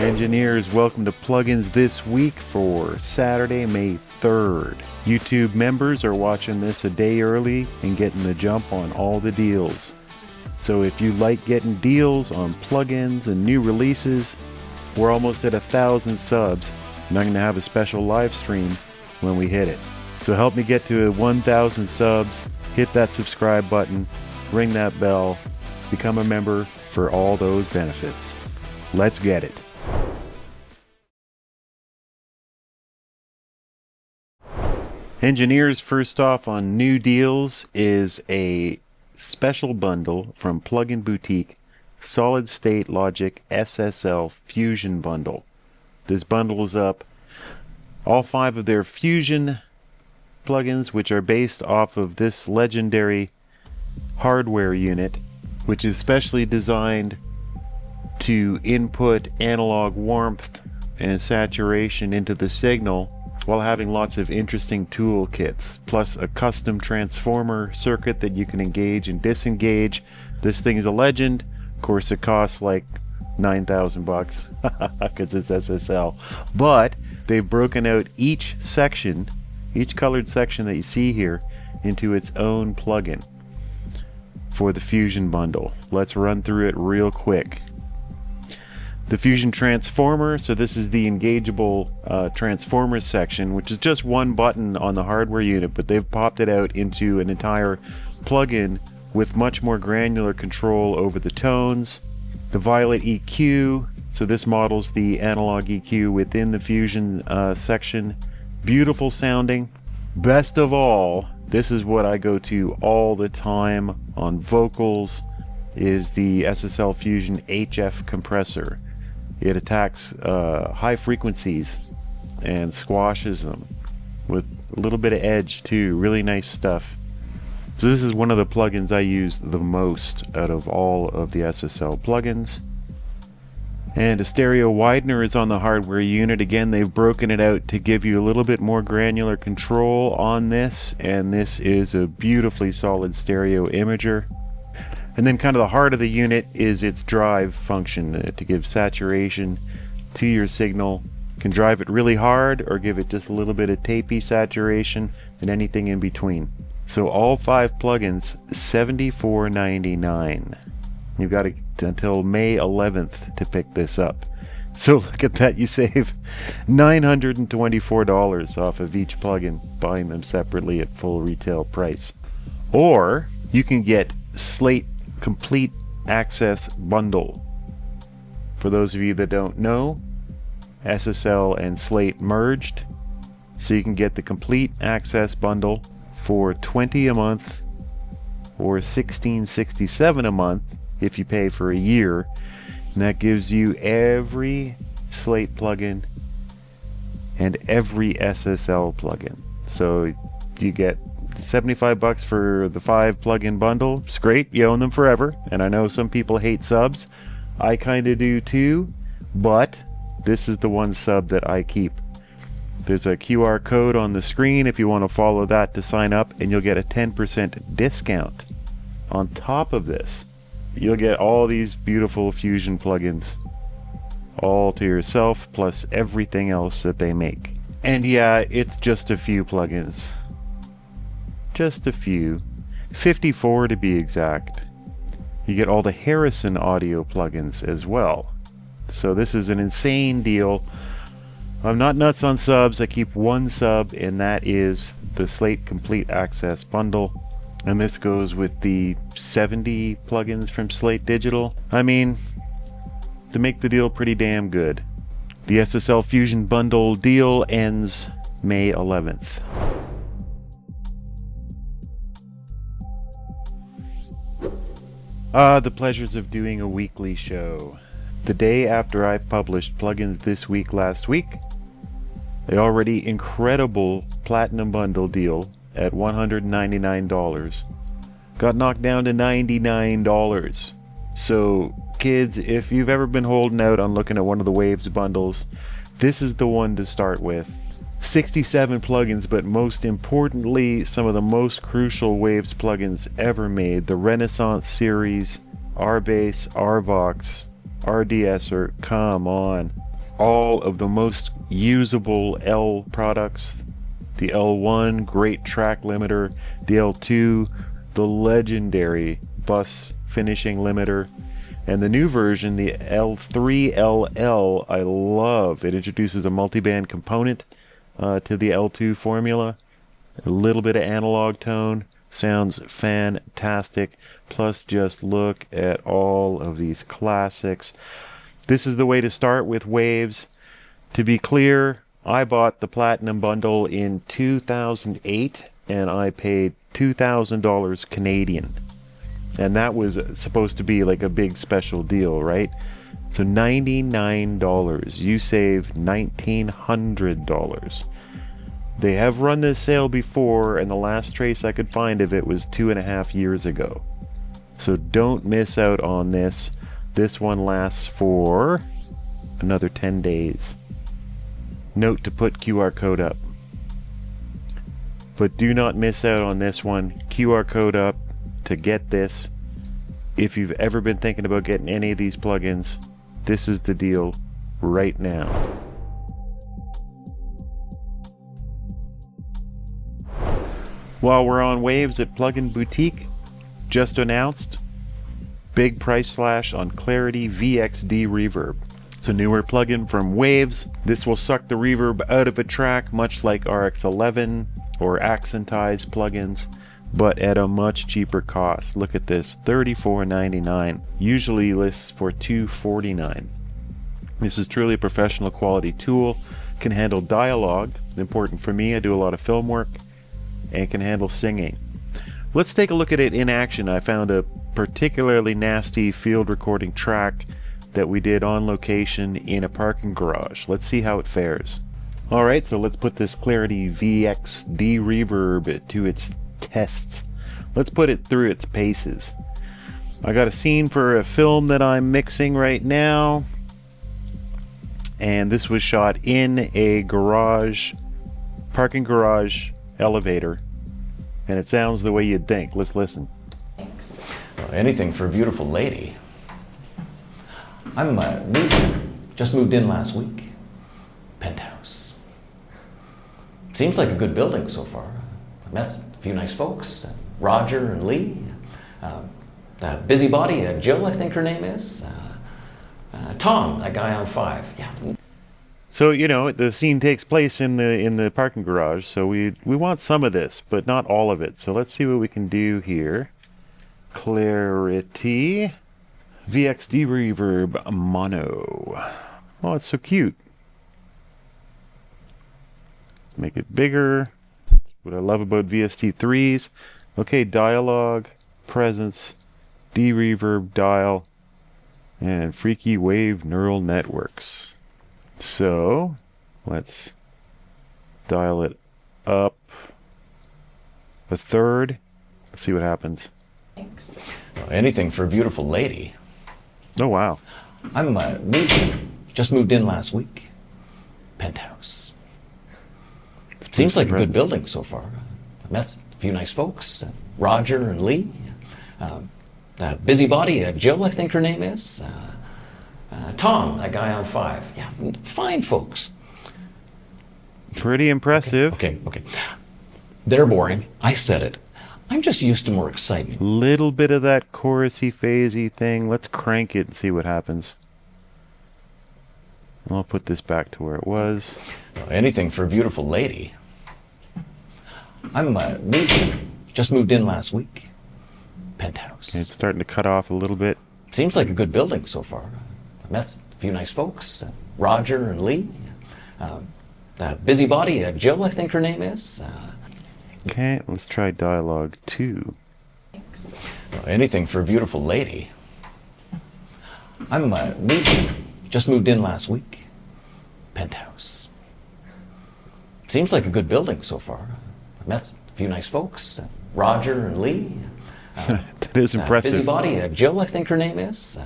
Engineers, welcome to Plugins This Week for Saturday, May 3rd. YouTube members are watching this a day early and getting the jump on all the deals. So if you like getting deals on plugins and new releases, we're almost at 1,000 subs, and I'm going to have a special live stream when we hit it. So help me get to 1,000 subs, hit that subscribe button, ring that bell, become a member for all those benefits. Let's get it. Engineers, first off on new deals is a special bundle from Plugin Boutique, Solid State Logic SSL Fusion Bundle. This bundles up all 5 of their Fusion plugins, which are based off of this legendary hardware unit, which is specially designed to input analog warmth and saturation into the signal while having lots of interesting toolkits, plus a custom transformer circuit that you can engage and disengage. This thing is a legend. Of course, it costs like 9,000 bucks because it's SSL, but they've broken out each section, each colored section that you see here, into its own plugin for the Fusion bundle. Let's run through it real quick. The Fusion Transformer, so this is the engageable transformer section, which is just one button on the hardware unit, but they've popped it out into an entire plugin with much more granular control over the tones. The Violet EQ, so this models the analog EQ within the Fusion section. Beautiful sounding. Best of all, this is what I go to all the time on vocals, is the SSL Fusion HF compressor. It attacks high frequencies and squashes them with a little bit of edge too. Really nice stuff. So this is one of the plugins I use the most out of all of the SSL plugins. And a stereo widener is on the hardware unit. Again, they've broken it out to give you a little bit more granular control on this, and this is a beautifully solid stereo imager. And then kind of the heart of the unit is its drive function to give saturation to your signal. You can drive it really hard or give it just a little bit of tapey saturation and anything in between. So all 5 plugins, $74.99. You've got until May 11th to pick this up. So look at that, you save $924 off of each plugin, buying them separately at full retail price. Or you can get Slate Complete Access Bundle. For those of you that don't know, SSL and Slate merged, so you can get the Complete Access Bundle for $20 a month or $16.67 a month if you pay for a year, and that gives you every Slate plugin and every SSL plugin. So you get 75 bucks for the 5 plugin bundle. It's great, you own them forever. And I know some people hate subs. I kind of do too, but this is the one sub that I keep. There's a QR code on the screen if you want to follow that to sign up, and you'll get a 10% discount. On top of this, you'll get all these beautiful Fusion plugins all to yourself, plus everything else that they make. And yeah, it's just a few plugins. Just a few. 54 to be exact. You get all the Harrison audio plugins as well. So this is an insane deal. I'm not nuts on subs. I keep one sub, and that is the Slate Complete Access Bundle. And this goes with the 70 plugins from Slate Digital. I mean, to make the deal pretty damn good. The SSL Fusion Bundle deal ends May 11th. The pleasures of doing a weekly show. The day after I published Plugins This Week last week, the already incredible Platinum Bundle deal at $199 got knocked down to $99. So kids, if you've ever been holding out on looking at one of the Waves bundles, this is the one to start with. 67 plugins, but most importantly, some of the most crucial Waves plugins ever made. The Renaissance series, RBass, RVox, RDSer, come on. all of the most usable L products. The L1, great track limiter. The L2, the legendary bus finishing limiter. And the new version, the L3LL, I love. It introduces a multiband component to the L2 formula. A little bit of analog tone. Sounds fantastic. Plus, just look at all of these classics. This is the way to start with Waves. To be clear, I bought the Platinum Bundle in 2008 and I paid $2,000 Canadian. And that was supposed to be like a big special deal, right? So $99. You save $1,900. They have run this sale before, and the last trace I could find of it was 2.5 years ago. So don't miss out on this. This one lasts for another 10 days. Note to put QR code up. But do not miss out on this one. QR code up to get this. If you've ever been thinking about getting any of these plugins, this is the deal right now. While we're on Waves at Plugin Boutique, just announced big price slash on Clarity VX DeReverb. It's a newer plugin from Waves. This will suck the reverb out of a track, much like RX11 or Accentize plugins, but at a much cheaper cost. Look at this, $34.99. Usually lists for $249. This is truly a professional quality tool. Can handle dialogue, important for me. I do a lot of film work, and can handle singing. Let's take a look at it in action. I found a particularly nasty field recording track that we did on location in a parking garage. Let's see how it fares. Alright, so let's put this Clarity VX DeReverb to its tests. Let's put it through its paces. I got a scene for a film that I'm mixing right now, and this was shot in a garage, parking garage elevator, and it sounds the way you'd think. Let's listen. Thanks. Anything for a beautiful lady. I'm just moved in last week. Penthouse. Seems like a good building so far. I met a few nice folks. Roger and Lee. Busybody, Jill, I think her name is. Tom, that guy on 5. Yeah. So, you know, the scene takes place in the parking garage, so we want some of this, but not all of it. So let's see what we can do here. Clarity VX DeReverb Mono. Oh, it's so cute. Make it bigger. That's what I love about VST3s. Okay, dialogue, presence, DeReverb, dial, and freaky wave neural networks. So let's dial it up a third. Let's see what happens. Thanks. Anything for a beautiful lady. Oh, wow. I'm just moved in last week. Penthouse. Seems like a good building so far. I met a few nice folks. Roger and Lee. Busybody, Jill, I think her name is. Tom, that guy on 5. Yeah, fine folks. Pretty impressive. Okay. They're boring. I said it. I'm just used to more excitement. Little bit of that chorusy, phasey thing. Let's crank it and see what happens. I'll put this back to where it was. Anything for a beautiful lady. I'm just moved in last week. Penthouse. Okay, it's starting to cut off a little bit. Seems like a good building so far. I met a few nice folks. Roger and Lee. Busybody, Jill, I think her name is. Okay, let's try dialogue 2. Thanks. Anything for a beautiful lady. I'm just moved in last week. Penthouse. Seems like a good building so far. I met a few nice folks. Roger and Lee. That is impressive. Busybody, Jill, I think her name is.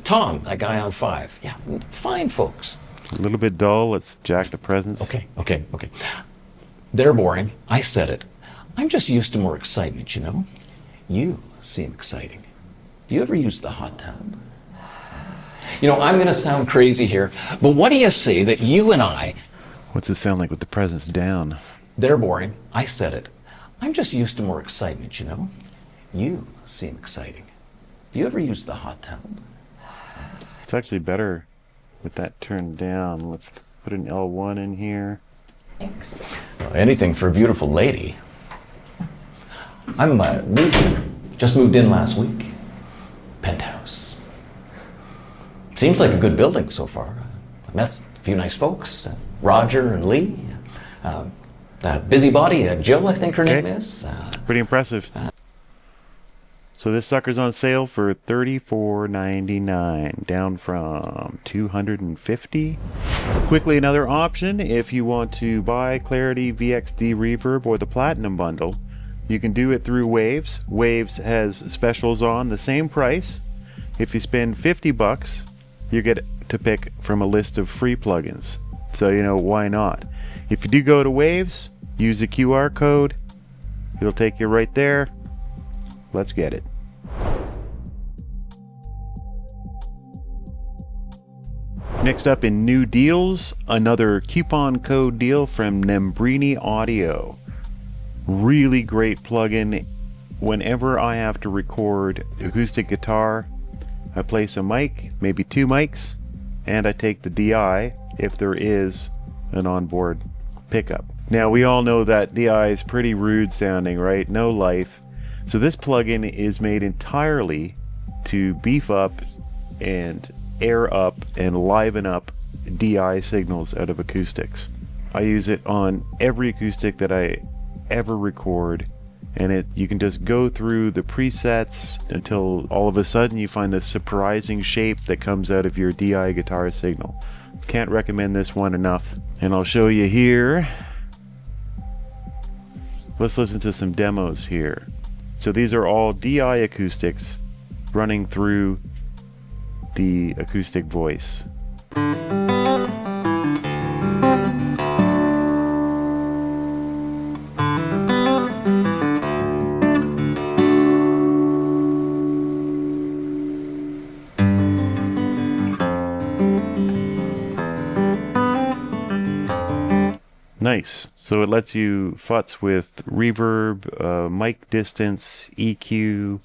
Tom, that guy on 5. Yeah, fine folks. A little bit dull. Let's jack the presence. Okay. They're boring. I said it. I'm just used to more excitement, you know? You seem exciting. Do you ever use the hot tub? You know, I'm going to sound crazy here, but what do you say that you and I... What's it sound like with the presence down? They're boring. I said it. I'm just used to more excitement, you know? You seem exciting. Do you ever use the hot tub? It's actually better with that turned down. Let's put an L1 in here. Mix. Anything for a beautiful lady. I'm just moved in last week. Penthouse. Seems like a good building so far. I met a few nice folks. Roger and Lee. Busybody, Jill, I think her name is. Pretty impressive. So this sucker's on sale for $34.99, down from $250. Quickly, another option, if you want to buy Clarity VXD Reverb or the Platinum Bundle, you can do it through Waves. Waves has specials on the same price. If you spend $50, you get to pick from a list of free plugins. So, you know, why not? If you do go to Waves, use the QR code. It'll take you right there. Let's get it. Next up in new deals, another coupon code deal from Nembrini Audio. Really great plugin. Whenever I have to record acoustic guitar, I place a mic, maybe two mics, and I take the DI if there is an onboard pickup. Now we all know that DI is pretty rude sounding, right? No life. So this plugin is made entirely to beef up and air up and liven up DI signals out of acoustics. I use it on every acoustic that I ever record, and you can just go through the presets until all of a sudden you find this surprising shape that comes out of your DI guitar signal. Can't recommend this one enough, and I'll show you here. Let's listen to some demos here. So these are all DI acoustics running through the acoustic voice. Nice. So it lets you futz with reverb, mic distance, EQ,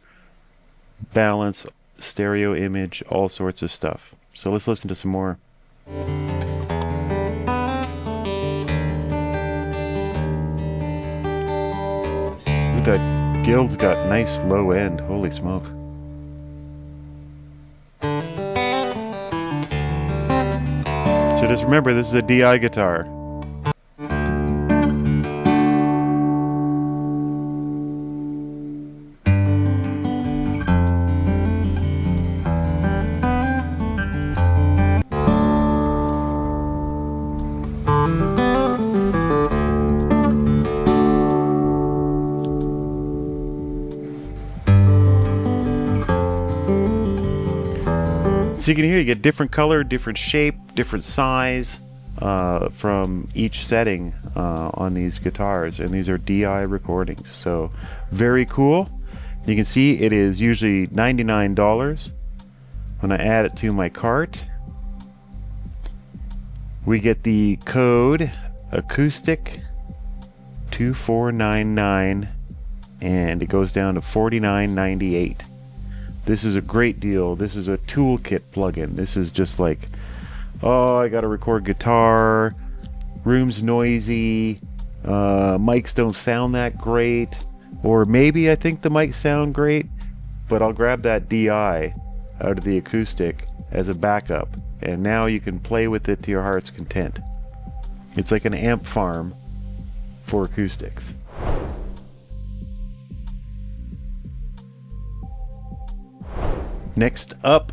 balance, stereo image, all sorts of stuff. So let's listen to some more. Ooh, that guild's got nice low end. Holy smoke. So just remember, this is a DI guitar. So you can hear you get different color, different shape, different size from each setting on these guitars, and these are DI recordings. So very cool. You can see it is usually $99. When I add it to my cart, we get the code Acoustic 2499, and it goes down to $49.98. This is a great deal. This is a toolkit plugin. This is just like, oh, I gotta record guitar, room's noisy, mics don't sound that great, or maybe I think the mics sound great, but I'll grab that DI out of the acoustic as a backup, and now you can play with it to your heart's content. It's like an amp farm for acoustics. Next up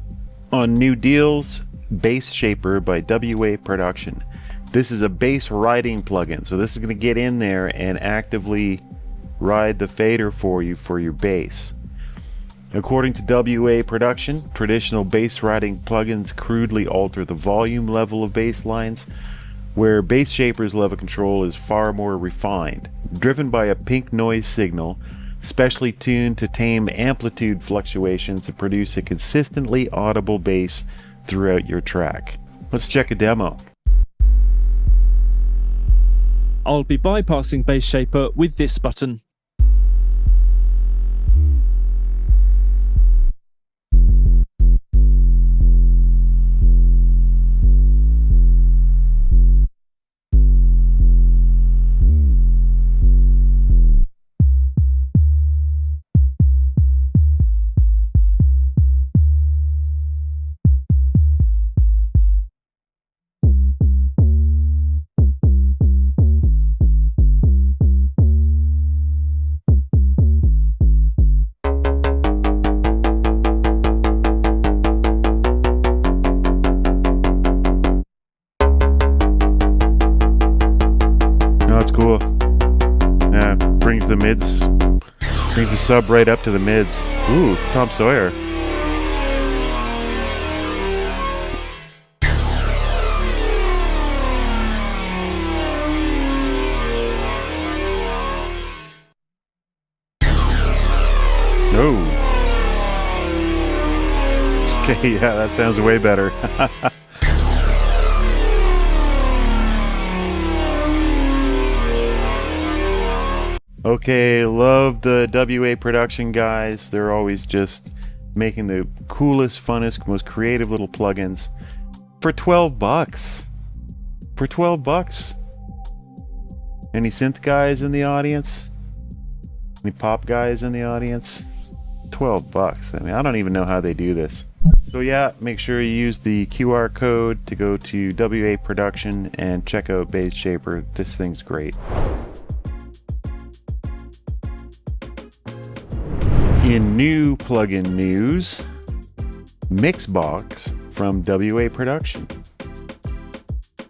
on new deals, BassShaper by WA Production. This is a bass riding plugin, so this is going to get in there and actively ride the fader for you for your bass. According to WA Production, traditional bass riding plugins crudely alter the volume level of bass lines, where BassShaper's level control is far more refined, driven by a pink noise signal specially tuned to tame amplitude fluctuations to produce a consistently audible bass throughout your track. Let's check a demo. I'll be bypassing BassShaper with this button. That's cool. Yeah, brings the mids, brings the sub right up to the mids. Ooh, Tom Sawyer. Oh. Okay, yeah, that sounds way better. Okay, love the WA Production guys. They're always just making the coolest, funnest, most creative little plugins for 12 bucks. For 12 bucks. Any synth guys in the audience? Any pop guys in the audience? 12 bucks. I mean, I don't even know how they do this. So yeah, make sure you use the QR code to go to WA Production and check out BassShaper. This thing's great. In new plugin news, MIXBOSS from WA Production.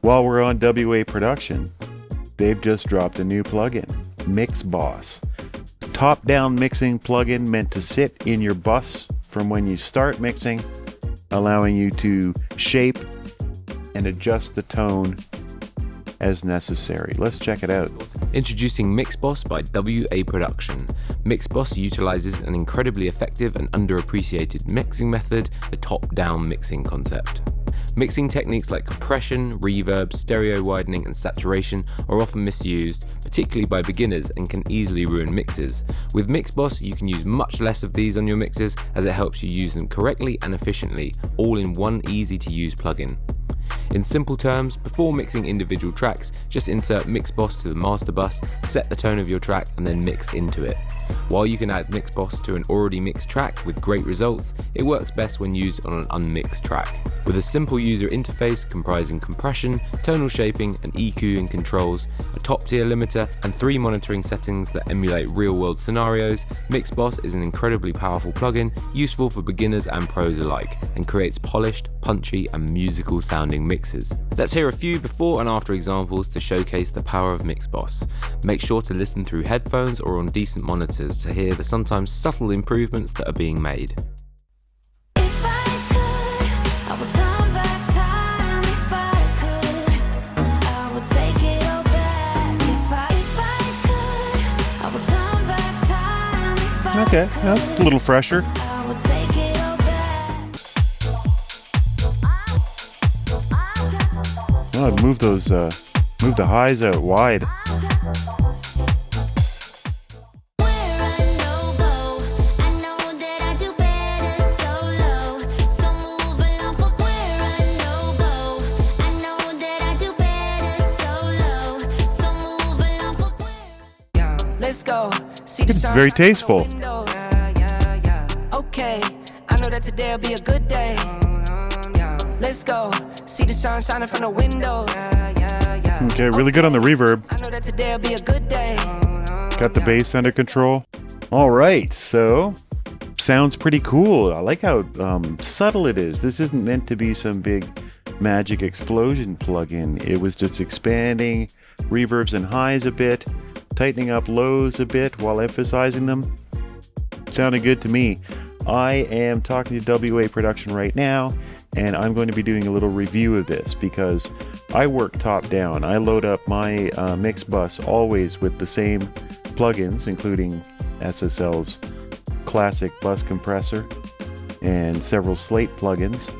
While we're on WA Production, they've just dropped a new plugin, MIXBOSS. Top-down mixing plugin meant to sit in your bus from when you start mixing, allowing you to shape and adjust the tone as necessary. Let's check it out. Introducing MIXBOSS by WA Production. MIXBOSS utilizes an incredibly effective and underappreciated mixing method, the top-down mixing concept. Mixing techniques like compression, reverb, stereo widening, and saturation are often misused, particularly by beginners, and can easily ruin mixes. With MIXBOSS, you can use much less of these on your mixes, as it helps you use them correctly and efficiently, all in one easy-to-use plugin. In simple terms, before mixing individual tracks, just insert MIXBOSS to the master bus, set the tone of your track, and then mix into it. While you can add MIXBOSS to an already mixed track with great results, it works best when used on an unmixed track. With a simple user interface comprising compression, tonal shaping, and EQ and controls, a top-tier limiter, and 3 monitoring settings that emulate real-world scenarios, MIXBOSS is an incredibly powerful plugin, useful for beginners and pros alike, and creates polished, punchy, and musical-sounding mixes. Let's hear a few before and after examples to showcase the power of MIXBOSS. Make sure to listen through headphones or on decent monitors to hear the sometimes subtle improvements that are being made. Okay, that's a little fresher. Oh, move the highs out wide. It's very tasteful. Okay, I know that today'll be a good day. Let's go. See the sun shining from the windows. Okay, really good on the reverb. I know that today'll be a good day. Got the bass under control. All right, so sounds pretty cool. I like how subtle it is. This isn't meant to be some big magic explosion plugin. It was just expanding reverbs and highs a bit, tightening up lows a bit while emphasizing them. Sounded good to me. I am talking to WA Production right now, and I'm going to be doing a little review of this because I work top down. I load up my MIXBOSS always with the same plugins, including SSL's classic bus compressor and several Slate plugins.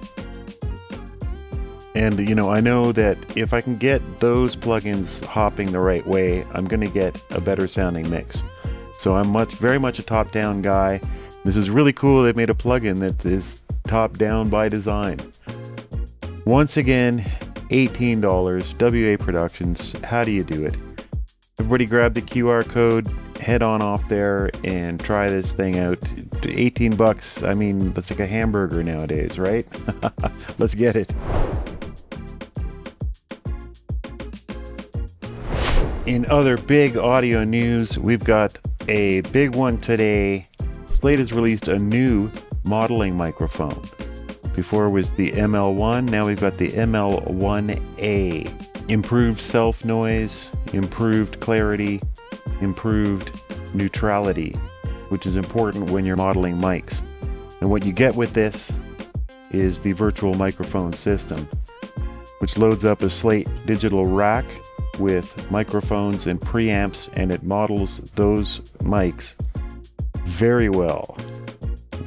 And you know, I know that if I can get those plugins hopping the right way, I'm going to get a better sounding mix. So I'm very much a top-down guy. This is really cool. They've made a plugin that is top-down by design. Once again, $18, WA Productions. How do you do it? Everybody grab the QR code, head on off there and try this thing out. 18 bucks, I mean, that's like a hamburger nowadays, right? Let's get it. In other big audio news, we've got a big one today. Slate has released a new modeling microphone. Before it was the ML1, now we've got the ML1A. Improved self noise, improved clarity, improved neutrality, which is important when you're modeling mics. And what you get with this is the virtual microphone system, which loads up a Slate digital rack with microphones and preamps, and it models those mics very well.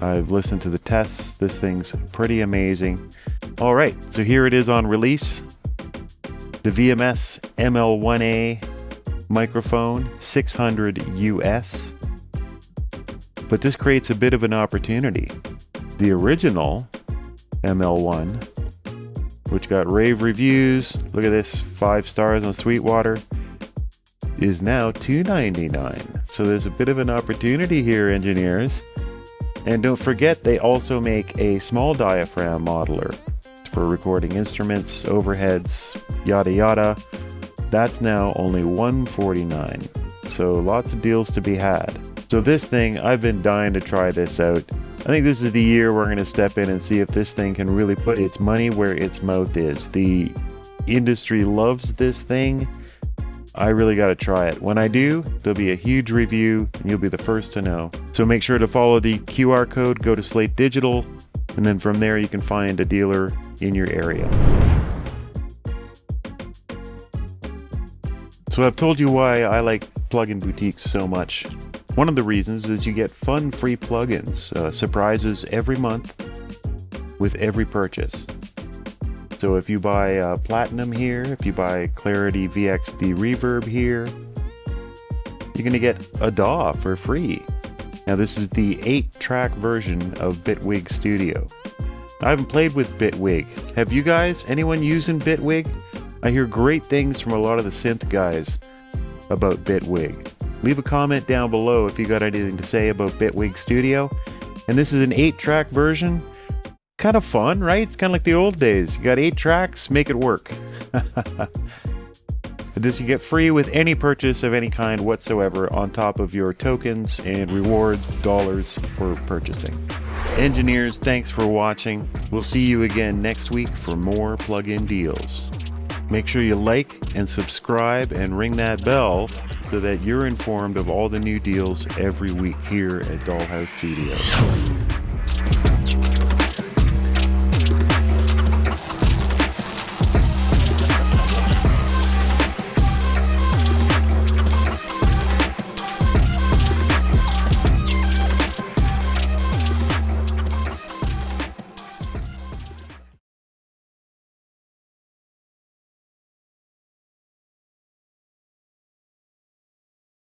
I've listened to the tests. This thing's pretty amazing. All right, so here it is on release. The VMS ML1A microphone, $600 US. But this creates a bit of an opportunity. The original ML1, which got rave reviews, look at this, 5 stars on Sweetwater, is now $299. So there's a bit of an opportunity here, engineers. And don't forget, they also make a small diaphragm modeler for recording instruments, overheads, yada yada. That's now only $149. So lots of deals to be had. So this thing, I've been dying to try this out. I think this is the year we're going to step in and see if this thing can really put its money where its mouth is. The industry loves this thing. I really got to try it. When I do, there'll be a huge review and you'll be the first to know. So make sure to follow the QR code, go to Slate Digital, and then from there you can find a dealer in your area. So I've told you why I like plugin boutiques so much. One of the reasons is you get fun free plugins, surprises every month with every purchase. So if you buy Platinum here, if you buy Clarity VX DeReverb here, you're going to get a DAW for free. Now this is the 8-track version of Bitwig Studio. I haven't played with Bitwig. Have you guys? Anyone using Bitwig? I hear great things from a lot of the synth guys about Bitwig. Leave a comment down below if you got anything to say about Bitwig Studio. And this is an 8-track version. Kind of fun, right? It's kind of like the old days. You got 8 tracks, make it work. This you get free with any purchase of any kind whatsoever on top of your tokens and reward dollars for purchasing. Engineers, thanks for watching. We'll see you again next week for more plugin deals. Make sure you like and subscribe and ring that bell so that you're informed of all the new deals every week here at Dollhouse Studios.